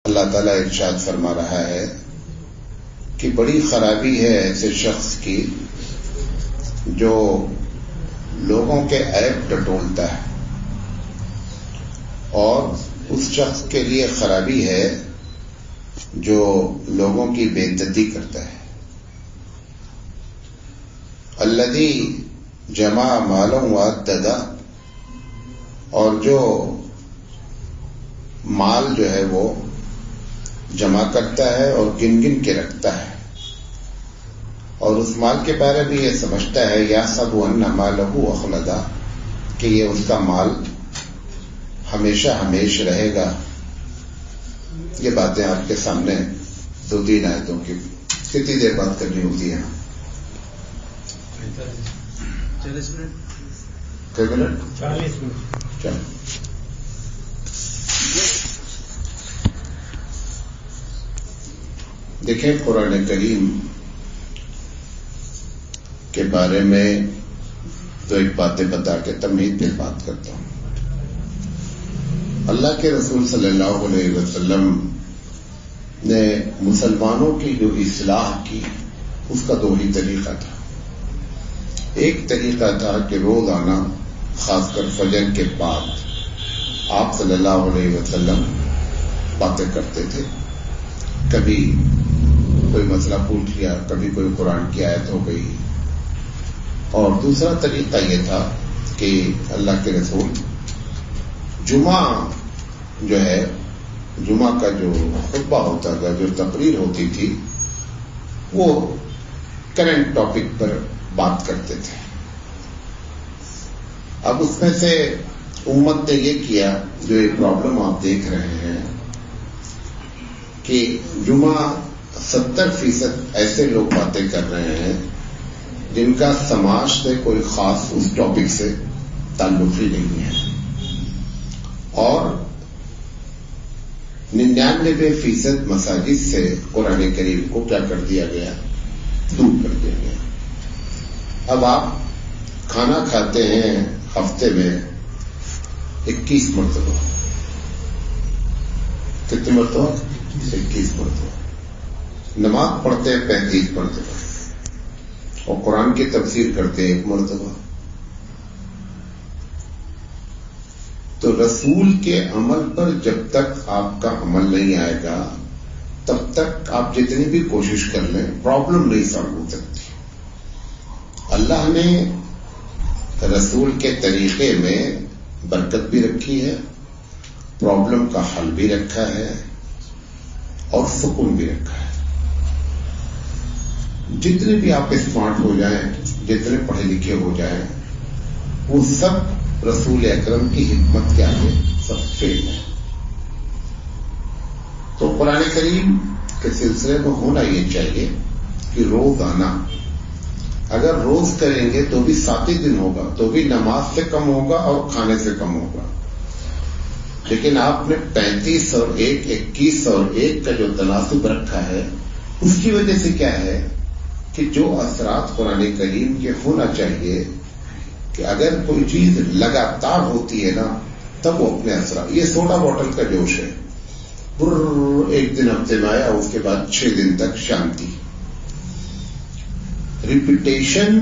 اللہ تعالیٰ ارشاد فرما رہا ہے کہ بڑی خرابی ہے ایسے شخص کی جو لوگوں کے عیب ٹٹولتا ہے، اور اس شخص کے لیے خرابی ہے جو لوگوں کی بے عزتی کرتا ہے۔ الذی جمع مالا وعددا، اور جو مال جو ہے وہ جمع کرتا ہے اور گن گن کے رکھتا ہے، اور اس مال کے بارے میں یہ سمجھتا ہے یحسب ان مالہ اخلدا، کہ یہ اس کا مال ہمیشہ ہمیش رہے گا۔ یہ باتیں آپ کے سامنے 2-3 آیتوں کی کتنی دیر بات کرنی ہوتی ہے؟ 40 منٹ۔ کئی منٹ؟ 40 منٹ۔ چلو، دیکھیں قرآن کریم کے بارے میں تو ایک باتیں بتا کے تمہید پہ بات کرتا ہوں۔ اللہ کے رسول صلی اللہ علیہ وسلم نے مسلمانوں کی جو اصلاح کی اس کا 2 ہی طریقہ تھا۔ ایک طریقہ تھا کہ روزانہ خاص کر فجر کے بعد آپ صلی اللہ علیہ وسلم باتیں کرتے تھے، کبھی کوئی مسئلہ پوچھ لیا، کبھی کوئی قرآن کی آیت ہو گئی، اور دوسرا طریقہ یہ تھا کہ اللہ کے رسول جمعہ جو ہے، جمعہ کا جو خطبہ ہوتا تھا، جو تقریر ہوتی تھی، وہ کرنٹ ٹاپک پر بات کرتے تھے۔ اب اس میں سے امت نے یہ کیا، جو ایک پرابلم آپ دیکھ رہے ہیں کہ جمعہ 70% ایسے لوگ باتیں کر رہے ہیں جن کا سماج سے کوئی خاص اس ٹاپک سے تعلق ہی نہیں ہے، اور 99% مساجد سے قرآن کریم کو کیا کر دیا گیا؟ دور کر دیا گیا۔ اب آپ کھانا کھاتے ہیں ہفتے میں 21 مرتبہ، کتنے مرتبہ؟ 21 مرتبہ۔ نماز پڑھتے ہیں 35 مرتبہ، اور قرآن کی تفسیر کرتے ہیں 1 مرتبہ۔ تو رسول کے عمل پر جب تک آپ کا عمل نہیں آئے گا تب تک آپ جتنی بھی کوشش کر لیں پرابلم نہیں سالو ہو سکتی۔ اللہ نے رسول کے طریقے میں برکت بھی رکھی ہے، پرابلم کا حل بھی رکھا ہے، اور سکون بھی رکھا ہے۔ جتنے بھی آپ اسمارٹ ہو جائیں، جتنے پڑھے لکھے ہو جائیں، وہ سب رسول اکرم کی حکمت کے آگے سب فیل ہے۔ تو قرآن کریم کے سلسلے میں ہونا یہ چاہیے کہ روزانہ، اگر روز کریں گے تو بھی 7 ہی دن ہوگا، تو بھی نماز سے کم ہوگا اور کھانے سے کم ہوگا۔ لیکن آپ نے 35 اور 1، 21 اور 1 کا جو تناسب رکھا ہے، اس کی وجہ سے کیا ہے کہ جو اثرات قرآن کریم کے ہونا چاہیے، کہ اگر کوئی چیز لگاتار ہوتی ہے نا تب وہ اپنے اثرات، یہ سوڈا بوٹل کا جوش ہے، ایک دن ہفتے میں آیا، اس کے بعد 6 دن تک شانتی۔ ریپیٹیشن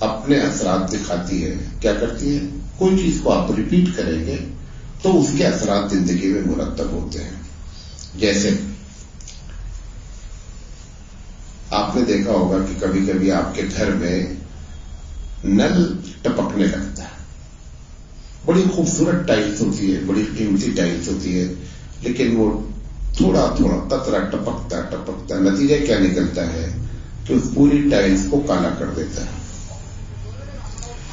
اپنے اثرات دکھاتی ہے، کیا کرتی ہے؟ کوئی چیز کو آپ ریپیٹ کریں گے تو اس کے اثرات زندگی میں مرتب ہوتے ہیں۔ جیسے آپ نے دیکھا ہوگا کہ کبھی کبھی آپ کے گھر میں نل ٹپکنے لگتا ہے، بڑی خوبصورت ٹائلز ہوتی ہے، بڑی قیمتی ٹائلز ہوتی ہے، لیکن وہ تھوڑا تھوڑا قطرہ ٹپکتا، نتیجہ کیا نکلتا ہے کہ اس پوری ٹائلز کو کالا کر دیتا ہے۔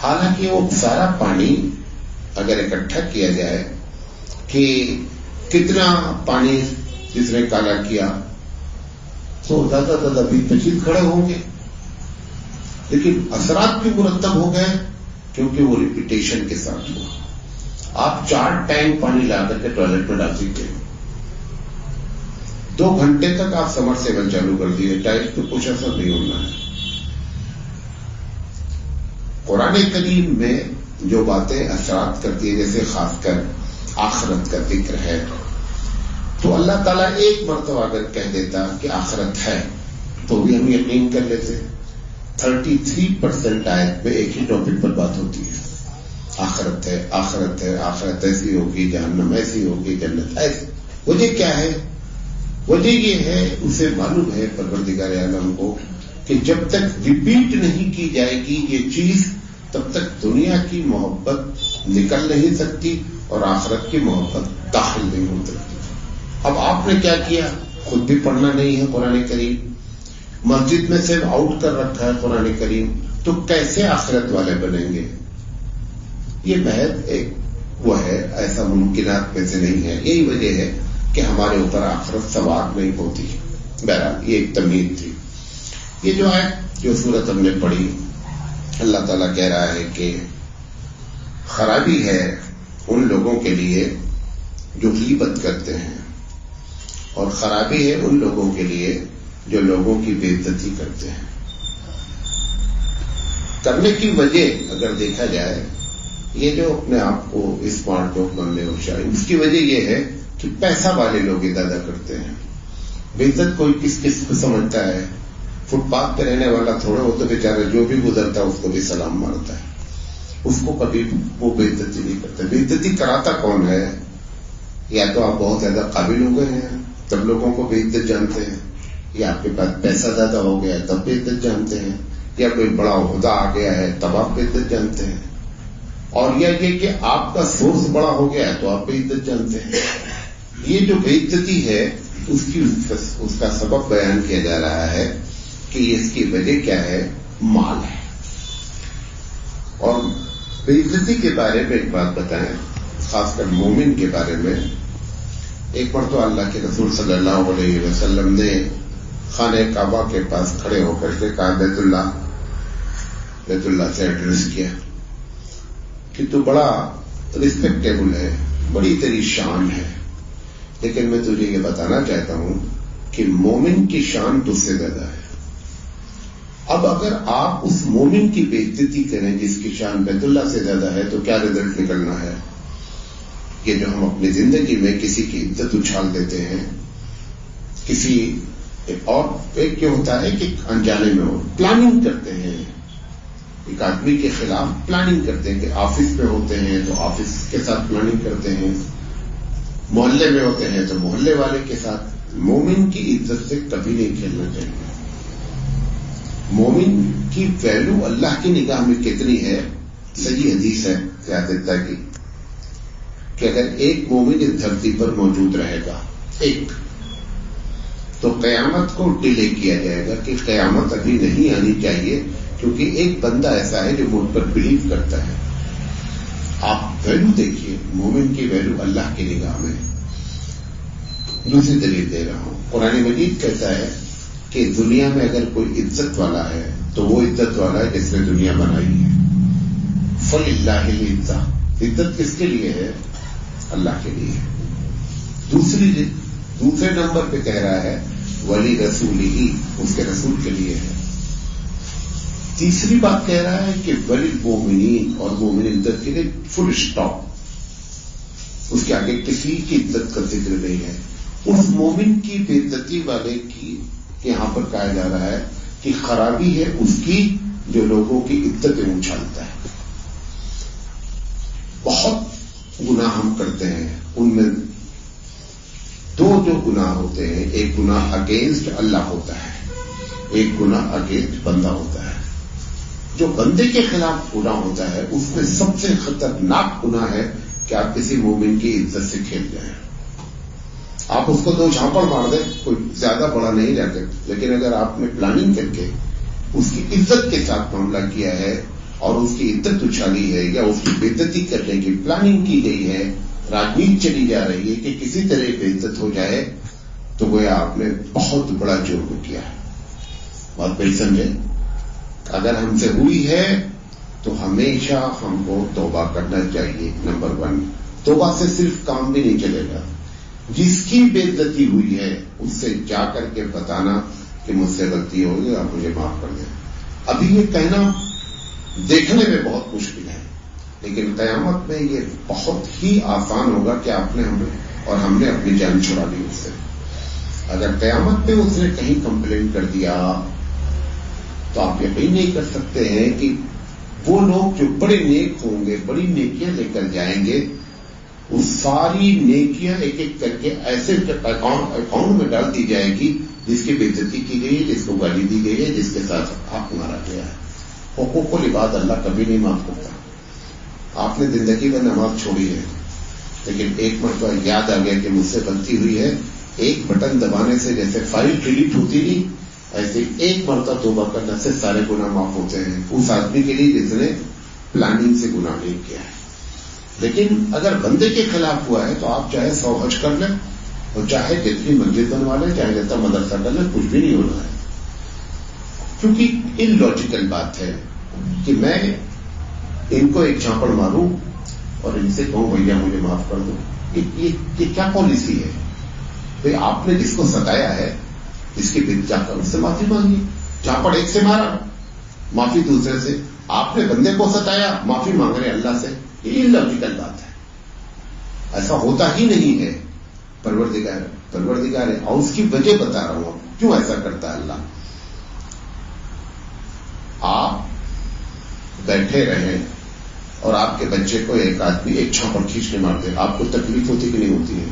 حالانکہ وہ سارا پانی اگر اکٹھا کیا جائے کہ کتنا پانی جس نے کالا کیا تو زیادہ 20-25 کھڑے ہوں گے، لیکن اثرات بھی مرتب ہو گئے کیونکہ وہ ریپیٹیشن کے ساتھ ہوا۔ آپ 4 ٹینک پانی لا کر کے ٹوائلٹ میں ڈال دیتے، 2 گھنٹے تک آپ سمرسیبل چالو کر دیے، ٹائلز پہ کچھ اثر نہیں ہونا ہے۔ قرآن کریم میں جو باتیں اثرات کرتی ہے، جیسے خاص کر آخرت کا ذکر ہے، تو اللہ تعالیٰ ایک مرتبہ اگر کہہ دیتا کہ آخرت ہے تو بھی ہم یقین کر لیتے. 33% آیت میں ایک ہی ٹاپک پر بات ہوتی ہے. آخرت ہے، آخرت ہے، آخرت ایسی ہوگی، جہنم ایسی ہوگی، جنت ایسی. وجہ کیا ہے؟ وجہ یہ ہے، اسے معلوم ہے پروردگار عالم کو کہ جب تک ریپیٹ نہیں کی جائے گی یہ چیز تب تک دنیا کی محبت نکل نہیں سکتی اور آخرت کی محبت داخل نہیں ہو سکتی. اب آپ نے کیا کیا؟ خود بھی پڑھنا نہیں ہے قرآن کریم، مسجد میں سے آؤٹ کر رکھا ہے قرآن کریم، تو کیسے آخرت والے بنیں گے؟ یہ محض ایک وہ ہے، ایسا ممکنات میں سے نہیں ہے. یہی وجہ ہے کہ ہمارے اوپر آخرت سوار نہیں ہوتی. بہرحال یہ ایک تمہید تھی. یہ جو ہے جو سورت ہم نے پڑھی، اللہ تعالیٰ کہہ رہا ہے کہ خرابی ہے ان لوگوں کے لیے جو غیبت کرتے ہیں، اور خرابی ہے ان لوگوں کے لیے جو لوگوں کی بے عزتی کرتے ہیں. کرنے کی وجہ اگر دیکھا جائے، یہ جو اپنے آپ کو اسمارٹ لوگ بننے ہوشیار، اس کی وجہ یہ ہے کہ پیسہ والے لوگ زیادہ کرتے ہیں. بے عزت کوئی کس کس کو سمجھتا ہے؟ فٹ پاتھ پہ رہنے والا تھوڑا ہو تو بیچارہ جو بھی گزرتا ہے اس کو بھی سلام مارتا ہے، اس کو کبھی وہ بے عزتی نہیں کرتا. بے عزتی کراتا کون ہے؟ یا تو آپ بہت زیادہ قابل ہو گئے ہیں تب لوگوں کو بے عزت جانتے ہیں، یا آپ کے پاس پیسہ زیادہ ہو گیا تب بے عزت جانتے ہیں، یا کوئی بڑا عہدہ آ گیا ہے تب آپ بے عزت جانتے ہیں، اور یا یہ کہ آپ کا سورس بڑا ہو گیا ہے تو آپ بے عزت جانتے ہیں. یہ جو بے عزتی ہے اس کا سبب بیان کیا جا رہا ہے کہ اس کی وجہ کیا ہے؟ مال ہے. اور بے عزتی کے بارے میں ایک بات بتائیں، خاص کر مومن کے بارے میں. ایک مرتبہ اللہ کے رسول صلی اللہ علیہ وسلم نے خانہ کعبہ کے پاس کھڑے ہو کر کے کہا، بیت اللہ سے ایڈریس کیا کہ تو بڑا ریسپیکٹیبل ہے، بڑی تیری شان ہے، لیکن میں تجھے یہ بتانا چاہتا ہوں کہ مومن کی شان تجھ سے زیادہ ہے. اب اگر آپ اس مومن کی بے عزتی کریں جس کی شان بیت اللہ سے زیادہ ہے تو کیا رزلٹ نکلنا ہے؟ یہ جو ہم اپنی زندگی میں کسی کی عزت اچھال دیتے ہیں، کسی اور ایک کیا ہوتا ہے کہ انجانے میں ہو پلاننگ کرتے ہیں، ایک آدمی کے خلاف پلاننگ کرتے ہیں کہ آفس میں ہوتے ہیں تو آفس کے ساتھ پلاننگ کرتے ہیں، محلے میں ہوتے ہیں تو محلے والے کے ساتھ. مومن کی عزت سے کبھی نہیں کھیلنا چاہیے. مومن کی ویلو اللہ کی نگاہ میں کتنی ہے؟ صحیح حدیث ہے سیادتہ کی کہ اگر ایک مومن اس دھرتی پر موجود رہے گا ایک، تو قیامت کو ڈیلے کیا جائے گا کہ قیامت ابھی نہیں آنی چاہیے، کیونکہ ایک بندہ ایسا ہے جو مجھ پر بلیو کرتا ہے. آپ ویلو دیکھیے، مومن کی ویلو اللہ کی نگاہ میں. دوسری دلیل دے رہا ہوں، قرآن مجید کہتا ہے کہ دنیا میں اگر کوئی عزت والا ہے تو وہ عزت والا ہے جس نے دنیا بنائی ہے. فَلِلَّهِ الْعِزَّةُ، عزت کس کے لیے ہے؟ اللہ کے لیے. دوسرے نمبر پہ کہہ رہا ہے ولی رسولہ، اس کے رسول کے لیے ہے. تیسری بات کہہ رہا ہے کہ ولی المؤمنین، اور مومن عزت کے لیے فل اسٹاپ، اس کے آگے کسی کی عزت کا ذکر نہیں ہے. اس مومن کی بے عزتی والے کی یہاں پر کہا جا رہا ہے کہ خرابی ہے اس کی جو لوگوں کی عزتیں اچھالتا ہے. بہت گناہ ہم کرتے ہیں، ان میں دو جو گناہ ہوتے ہیں، ایک گناہ اگینسٹ اللہ ہوتا ہے، ایک گناہ اگینسٹ بندہ ہوتا ہے. جو بندے کے خلاف گناہ ہوتا ہے اس میں سب سے خطرناک گناہ ہے کہ آپ کسی مومن کی عزت سے کھیل جائیں. آپ اس کو دو جھاپڑ مار دیں، کوئی زیادہ بڑا نہیں رہتے، لیکن اگر آپ نے پلاننگ کر کے اس کی عزت کے ساتھ معاملہ کیا ہے اور اس کی عزت اچھالی ہے یا اس کی بے عزتی کرنے کی پلاننگ کی گئی ہے، راجنیتی چلی جا رہی ہے کہ کسی طرح بے عزت ہو جائے، تو وہ آپ نے بہت بڑا جرم کیا ہے. بات بڑی سمجھے. اگر ہم سے ہوئی ہے تو ہمیشہ ہم کو توبہ کرنا چاہیے. نمبر 1، توبہ سے صرف کام بھی نہیں چلے گا. جس کی بے عزتی ہوئی ہے اس سے جا کر کے بتانا کہ مجھ سے غلطی ہوگی، آپ مجھے معاف کر دیں. ابھی یہ کہنا دیکھنے میں بہت مشکل ہے، لیکن قیامت میں یہ بہت ہی آسان ہوگا کہ آپ نے ہمیں اور ہم نے اپنی جان چھڑا لی اس سے. اگر قیامت میں اس نے کہیں کمپلین کر دیا تو آپ یقین نہیں کر سکتے ہیں کہ وہ لوگ جو بڑے نیک ہوں گے, بڑی نیکیاں لے کر جائیں گے, وہ ساری نیکیاں ایک ایک کر کے ایسے اکاؤنٹ میں ڈال دی جائے گی جس کی بے عزتی کی گئی ہے, جس کو گالی دی گئی ہے, جس کے ساتھ حق مارا گیا ہے. حقوق العباد اللہ کبھی نہیں معاف کرتا. آپ نے زندگی میں نماز چھوڑی ہے, لیکن ایک مرتبہ یاد آ گیا کہ مجھ سے غلطی ہوئی ہے, ایک بٹن دبانے سے جیسے فائل ڈیلیٹ ہوتی نہیں, ایسے ایک مرتبہ توبہ کرنے سے سارے گناہ معاف ہوتے ہیں اس آدمی کے لیے جس نے پلاننگ سے گناہ نہیں کیا ہے. لیکن اگر بندے کے خلاف ہوا ہے تو آپ چاہے 100 حج کر لیں اور چاہے جتنی مسجد بنوا لیں, چاہے جتنا مدرسہ کر لیں, کچھ بھی نہیں ہونا ہے. کیونکہ ان لاجیکل بات ہے کہ میں ان کو ایک جھاپڑ ماروں اور ان سے کہوں بھیا مجھے معاف کر دو, یہ کیا پالیسی ہے؟ تو آپ نے جس کو ستایا ہے اس کی بد جا کر اس سے معافی مانگی. جھاپڑ ایک سے مارا, معافی دوسرے سے. آپ نے بندے کو ستایا, معافی مانگ رہے اللہ سے. یہ لاجیکل بات ہے, ایسا ہوتا ہی نہیں ہے. پروردگار ہے اور اس کی وجہ بتا رہا ہوں کیوں ایسا کرتا ہے اللہ. آپ بیٹھے رہیں اور آپ کے بچے کو ایک آدمی ایک چھاپڑ کھینچ کے مار دے, آپ کو تکلیف ہوتی کہ نہیں ہوتی ہے؟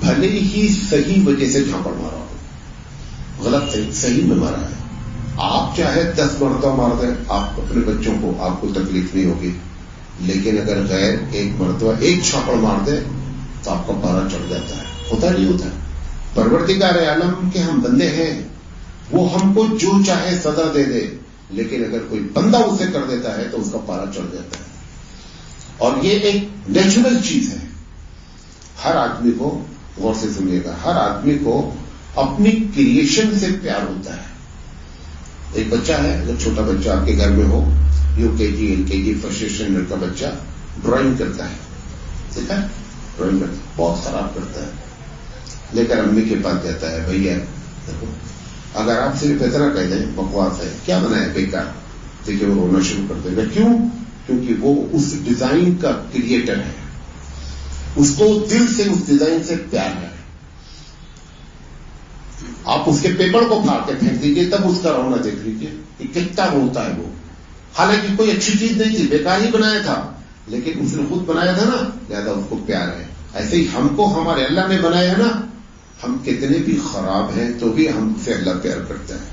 بھلے ہی صحیح وجہ سے جھاپڑ مارا ہو, غلط صحیح میں مارا ہے. آپ چاہے 10 مرتبہ مار دیں آپ اپنے بچوں کو, آپ کو تکلیف نہیں ہوگی. لیکن اگر غیر ایک مرتبہ ایک چھاپڑ مار دے تو آپ کا پارا چڑھ جاتا ہے. ہوتا نہیں ہوتا. پروردگار عالم کے ہم بندے ہیں, وہ ہم کو جو چاہے سزا دے دے, لیکن اگر کوئی بندہ اسے کر دیتا ہے تو اس کا پارا چڑھ جاتا ہے. اور یہ ایک نیچرل چیز ہے. ہر آدمی کو, غور سے سنیے گا, ہر آدمی کو اپنی کریشن سے پیار ہوتا ہے. ایک بچہ ہے, اگر چھوٹا بچہ آپ کے گھر میں ہو, UKG LKG فرسٹ اسٹینڈرڈ کا بچہ ڈرائنگ کرتا ہے, دیکھا ڈرائنگ کرتا ہے, بہت خراب کرتا ہے, لے کر امی کے پاس جاتا ہے, بھیا دیکھو. اگر آپ صرف اتنا کہہ دیں بکواس ہے, کیا بنا ہے, بیکار, دیکھیے وہ رونا شروع کر دے گا. کیوں؟ کیونکہ وہ اس ڈیزائن کا کریٹر ہے, اس کو دل سے اس ڈیزائن سے پیار ہے. آپ اس کے پیپر کو پھاڑ کے پھینک دیجیے, تب اس کا رونا دیکھ لیجیے کہ کتنا روتا ہے وہ. حالانکہ کوئی اچھی چیز نہیں تھی, بیکار ہی بنایا تھا, لیکن اس نے خود بنایا تھا نا, لہذا اس کو پیار ہے. ایسے ہی ہم کو ہمارے اللہ نے بنایا ہے نا, ہم کتنے بھی خراب ہیں تو بھی ہم سے اللہ پیار کرتا ہے.